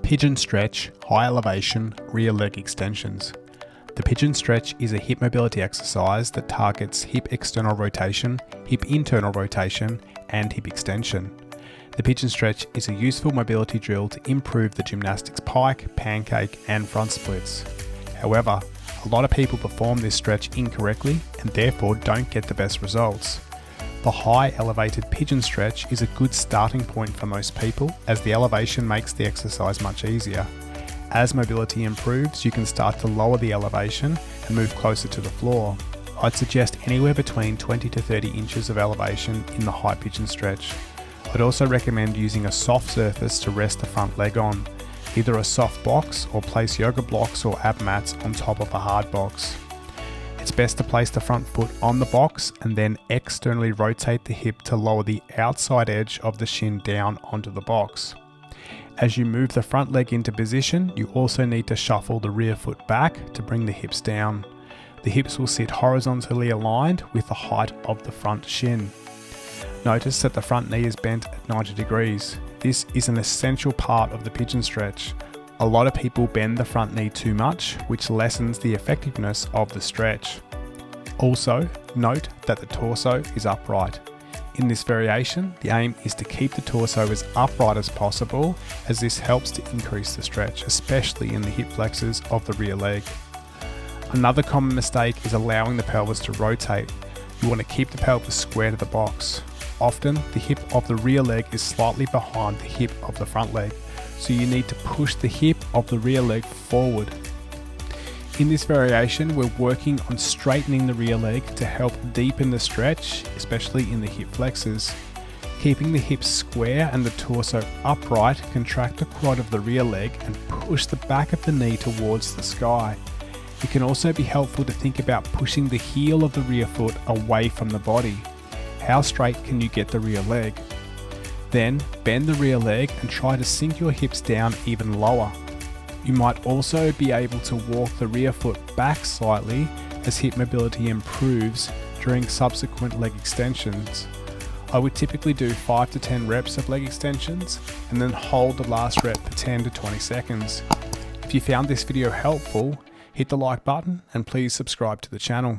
Pigeon stretch, high elevation, rear leg extensions. The pigeon stretch is a hip mobility exercise that targets hip external rotation, hip internal rotation, and hip extension. The pigeon stretch is a useful mobility drill to improve the gymnastics pike, pancake, and front splits. However, a lot of people perform this stretch incorrectly and therefore don't get the best results. The high elevated pigeon stretch is a good starting point for most people, as the elevation makes the exercise much easier. As mobility improves, you can start to lower the elevation and move closer to the floor. I'd suggest anywhere between 20 to 30 inches of elevation in the high pigeon stretch. I'd also recommend using a soft surface to rest the front leg on, either a soft box or place yoga blocks or ab mats on top of a hard box. It's best to place the front foot on the box and then externally rotate the hip to lower the outside edge of the shin down onto the box. As you move the front leg into position, you also need to shuffle the rear foot back to bring the hips down. The hips will sit horizontally aligned with the height of the front shin. Notice that the front knee is bent at 90 degrees. This is an essential part of the pigeon stretch. A lot of people bend the front knee too much, which lessens the effectiveness of the stretch. Also, note that the torso is upright. In this variation, the aim is to keep the torso as upright as possible, as this helps to increase the stretch, especially in the hip flexors of the rear leg. Another common mistake is allowing the pelvis to rotate. You want to keep the pelvis square to the box. Often, the hip of the rear leg is slightly behind the hip of the front leg, so you need to push the hip of the rear leg forward. In this variation, we're working on straightening the rear leg to help deepen the stretch, especially in the hip flexors. Keeping the hips square and the torso upright, contract the quad of the rear leg and push the back of the knee towards the sky. It can also be helpful to think about pushing the heel of the rear foot away from the body. How straight can you get the rear leg? Then bend the rear leg and try to sink your hips down even lower. You might also be able to walk the rear foot back slightly as hip mobility improves during subsequent leg extensions. I would typically do 5 to 10 reps of leg extensions and then hold the last rep for 10 to 20 seconds. If you found this video helpful, hit the like button and please subscribe to the channel.